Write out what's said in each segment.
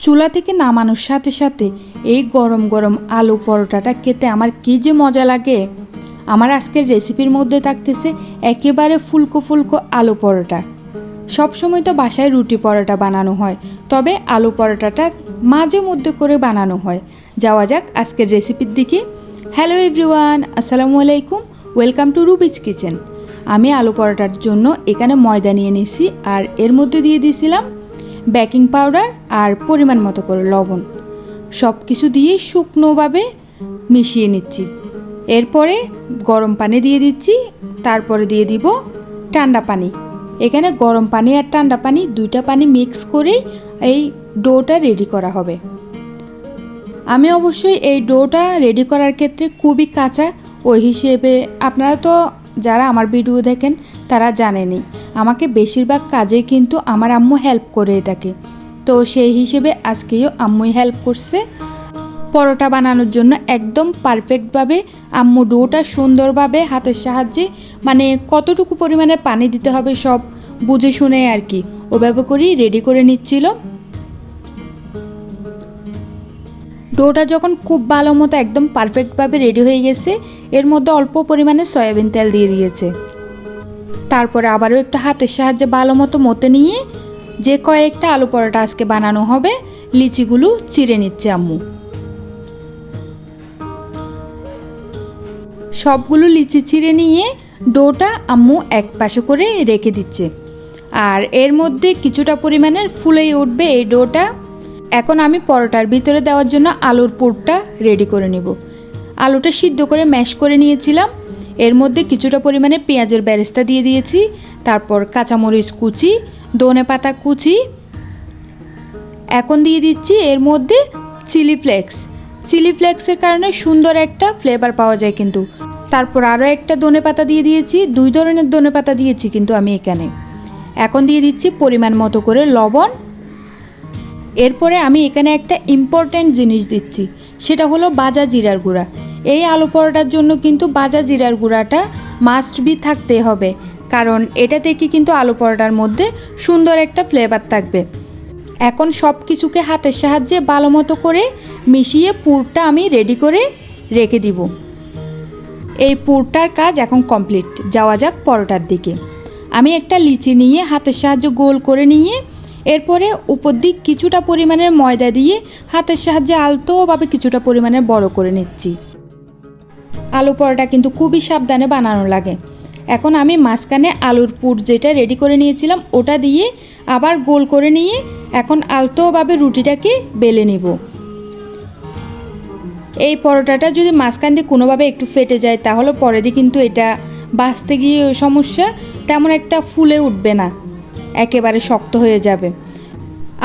চুলা থেকে নামানোর সাথে সাথে এই গরম গরম আলু পরোটাটা খেতে আমার কী যে মজা লাগে। আমার আজকের রেসিপির মধ্যে থাকতেছে একেবারে ফুলকো ফুলকো আলু পরোটা। সবসময় তো বাসায় রুটি পরোটা বানানো হয়, তবে আলু পরোটাটা মাঝে মধ্যে করে বানানো হয়। যাওয়া যাক আজকের রেসিপির দিকে। হ্যালো এভরিওয়ান, আসসালামু আলাইকুম, ওয়েলকাম টু রুবিজ কিচেন। আমি আলু পরোটার জন্য এখানে ময়দা নিয়ে নিয়েছি, আর এর মধ্যে দিয়ে দিয়েছিলাম বেকিং পাউডার আর পরিমাণ মতো করে লবণ। সব কিছু দিয়ে শুকনোভাবে মিশিয়ে নিচ্ছি। এরপরে গরম পানি দিয়ে দিচ্ছি, তারপরে দিয়ে দিব ঠান্ডা পানি। এখানে গরম পানি আর ঠান্ডা পানি দুইটা পানি মিক্স করেই এই ডোটা রেডি করা হবে। আমি অবশ্যই এই ডোটা রেডি করার ক্ষেত্রে খুবই কাঁচা, ওই হিসেবে আপনারা তো যারা আমার ভিডিও দেখেন তারা জানেনই আমাকে বেশিরভাগ কাজে কিন্তু আমার আম্মু হেল্প করে থাকে। তো সেই হিসেবে আজকেও আম্মুই হেল্প করছে। পরোটা বানানোর জন্য একদম পারফেক্টভাবে আম্মু ডোটা সুন্দরভাবে হাতের সাহায্যে, মানে কতটুকু পরিমাণে পানি দিতে হবে সব বুঝে শুনে আর কি ওভাবে করেই রেডি করে নিচ্ছিল। ডোটা যখন খুব ভালো মতো একদম পারফেক্টভাবে রেডি হয়ে গেছে, এর মধ্যে অল্প পরিমাণে সয়াবিন তেল দিয়ে দিয়েছে। তারপরে আবারও একটা হাতের সাহায্যে ভালো মতো মতে নিয়ে যে কয়েকটা আলু পরোটা আজকে বানানো হবে, লিচিগুলো চিড়ে নিচ্ছে আম্মু। সবগুলো লিচি চিড়ে নিয়ে ডোটা আম্মু এক পাশে করে রেখে দিচ্ছে, আর এর মধ্যে কিছুটা পরিমাণের ফুলেই উঠবে এই ডোটা। এখন আমি পরোটার ভিতরে দেওয়ার জন্য আলুর পুরটা রেডি করে নেব। আলুটা সিদ্ধ করে ম্যাশ করে নিয়েছিলাম, এর মধ্যে কিছুটা পরিমাণে পেঁয়াজের বেরেস্তা দিয়ে দিয়েছি, তারপর কাঁচামরিচ কুচি, ধনে পাতা কুচি। এখন দিয়ে দিচ্ছি এর মধ্যে চিলি ফ্লেক্স। চিলি ফ্লেক্সের কারণে সুন্দর একটা ফ্লেভার পাওয়া যায় কিন্তু। তারপর আরও একটা ধনে পাতা দিয়ে দিয়েছি, 2 ধরনের ধনে পাতা দিয়েছি কিন্তু আমি এখানে। এখন দিয়ে দিচ্ছি পরিমাণ মতো করে লবণ। এরপরে আমি এখানে একটা ইম্পর্ট্যান্ট জিনিস দিচ্ছি, সেটা হলো ভাজা জিরার গুঁড়া। এই আলু পরোটার জন্য কিন্তু ভাজা জিরার গুঁড়াটা মাস্ট বি থাকতে হবে, কারণ এটা থেকে কিন্তু আলু পরোটার মধ্যে সুন্দর একটা ফ্লেভার থাকবে। এখন সব কিছুকে হাতের সাহায্যে ভালো মতো করে মিশিয়ে পুরটা আমি রেডি করে রেখে দিব। এই পুরটার কাজ এখন কমপ্লিট। যাওয়া যাক পরোটার দিকে। আমি একটা লিচি নিয়ে হাতের সাহায্যে গোল করে নিয়ে এরপরে উপর দিক কিছুটা পরিমাণের ময়দা দিয়ে হাতের সাহায্যে আলতোভাবে কিছুটা পরিমাণে বড় করে নিচ্ছি। আলু পরোটা কিন্তু খুবই সাবধানে বানানো লাগে। এখন আমি মাঝখানে আলুর পুর যেটা রেডি করে নিয়েছিলাম ওটা দিয়ে আবার গোল করে নিয়ে এখন আলতোভাবে রুটিটাকে বেলে নিব। এই পরোটাটা যদি মাঝখান দিয়ে কোনোভাবে একটু ফেটে যায় তাহলে পরে দিয়ে কিন্তু এটা বাছতে গিয়ে সমস্যা, তেমন একটা ফুলে উঠবে না, একেবারে শক্ত হয়ে যাবে।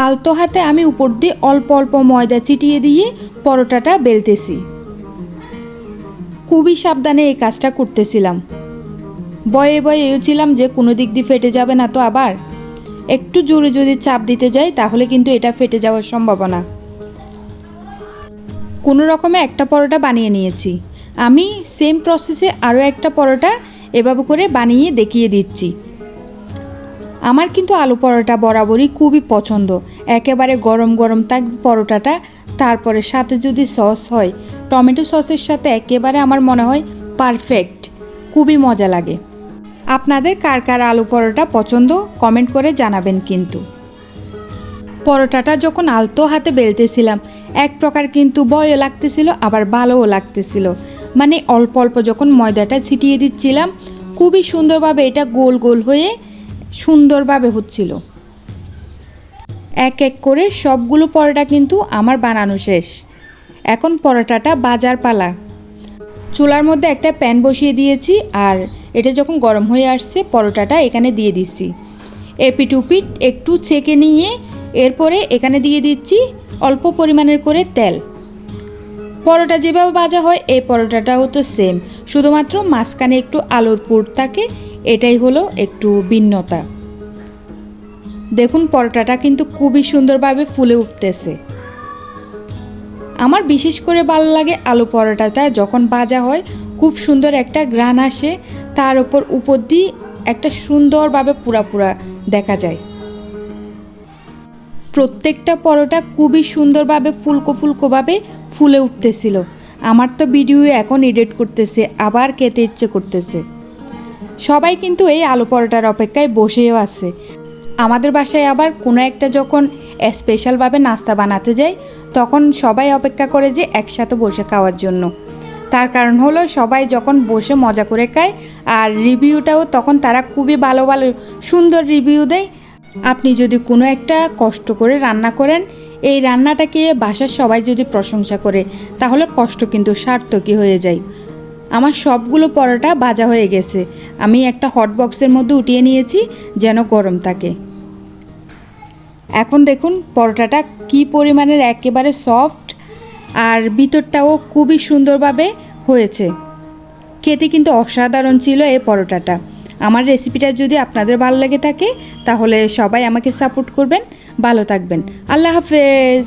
আলতো হাতে আমি উপর দিয়ে অল্প অল্প ময়দা ছিটিয়ে দিয়ে পরোটাটা বেলতেছি। খুবই সাবধানে এই কাজটা করতেছিলাম, ভয়ে ভয়ে ছিলাম যে কোনো দিক দিয়ে ফেটে যাবে না তো। আবার একটু জোরে যদি চাপ দিতে যাই তাহলে কিন্তু এটা ফেটে যাওয়ার সম্ভাবনা। কোনো রকমে একটা পরোটা বানিয়ে নিয়েছি। আমি সেম প্রসেসে আরও একটা পরোটা এভাবে করে বানিয়ে দেখিয়ে দিচ্ছি। আমার কিন্তু আলু পরোটা বরাবরই খুবই পছন্দ। একেবারে গরম গরম থাকবে পরোটাটা, তারপরে সাথে যদি সস হয় টমেটো সসের সাথে, একেবারে আমার মনে হয় পারফেক্ট, খুবই মজা লাগে। আপনাদের কার কার আলু পরোটা পছন্দ কমেন্ট করে জানাবেন কিন্তু। পরোটাটা যখন আলতো হাতে বেলতেছিলাম এক প্রকার কিন্তু ভয়ও লাগতেছিল, আবার ভালোও লাগতেছিল। মানে অল্প অল্প যখন ময়দাটা ছিটিয়ে দিচ্ছিলাম খুবই সুন্দরভাবে এটা গোল গোল হয়ে সুন্দরভাবে হচ্ছিল। এক এক করে সবগুলো পরোটা কিন্তু আমার বানানো শেষ। এখন পরোটাটা ভাজার পালা। চুলার মধ্যে একটা প্যান বসিয়ে দিয়েছি, আর এটা যখন গরম হয়ে আসছে পরোটাটা এখানে দিয়ে দিচ্ছি। এপিট উপিট একটু ছেঁকে নিয়ে এরপরে এখানে দিয়ে দিচ্ছি অল্প পরিমাণের করে তেল। পরোটা যেভাবে ভাজা হয় এই পরোটাটাও তো সেম, শুধুমাত্র মাঝখানে একটু আলুর পুর থাকে, এটাই হলো একটু ভিন্নতা। দেখুন পরোটাটা কিন্তু খুবই সুন্দরভাবে ফুলে উঠতেছে। আমার বিশেষ করে ভালো লাগে আলু পরোটাটা যখন ভাজা হয়, খুব সুন্দর একটা ঘ্রাণ আসে, তার উপর দিয়ে একটা সুন্দরভাবে পুরা পুরা দেখা যায়। প্রত্যেকটা পরোটা খুবই সুন্দরভাবে ফুলকোভাবে ফুলে উঠতেছিল। আমার তো ভিডিও এখন এডিট করতেছে, আবার খেতে ইচ্ছে করতেছে। সবাই কিন্তু এই আলু পরোটার অপেক্ষায় বসেও আছে। আমাদের বাসায় আবার কোনো একটা যখন স্পেশালভাবে নাস্তা বানাতে যাই, তখন সবাই অপেক্ষা করে যে একসাথে বসে খাওয়ার জন্য। তার কারণ হলো সবাই যখন বসে মজা করে খায়, আর রিভিউটাও তখন তারা খুবই ভালো সুন্দর রিভিউ দেয়। আপনি যদি কোনো একটা কষ্ট করে রান্না করেন, এই রান্নাটাকে বাসার সবাই যদি প্রশংসা করে, তাহলে কষ্ট কিন্তু সার্থকই হয়ে যায়। আমার সবগুলো পরোটা ভাজা হয়ে গেছে। আমি একটা হট বক্সের মধ্যে উঠিয়ে নিয়েছি যেন গরম থাকে। এখন দেখুন পরোটাটা কি পরিমাণের একেবারে সফট, আর ভিতরটাও খুবই সুন্দরভাবে হয়েছে। খেতে কিন্তু অসাধারণ ছিল এই পরোটাটা। আমার রেসিপিটা যদি আপনাদের ভালো লেগে থাকে, তাহলে সবাই আমাকে সাপোর্ট করবেন। ভালো থাকবেন। আল্লাহ হাফেজ।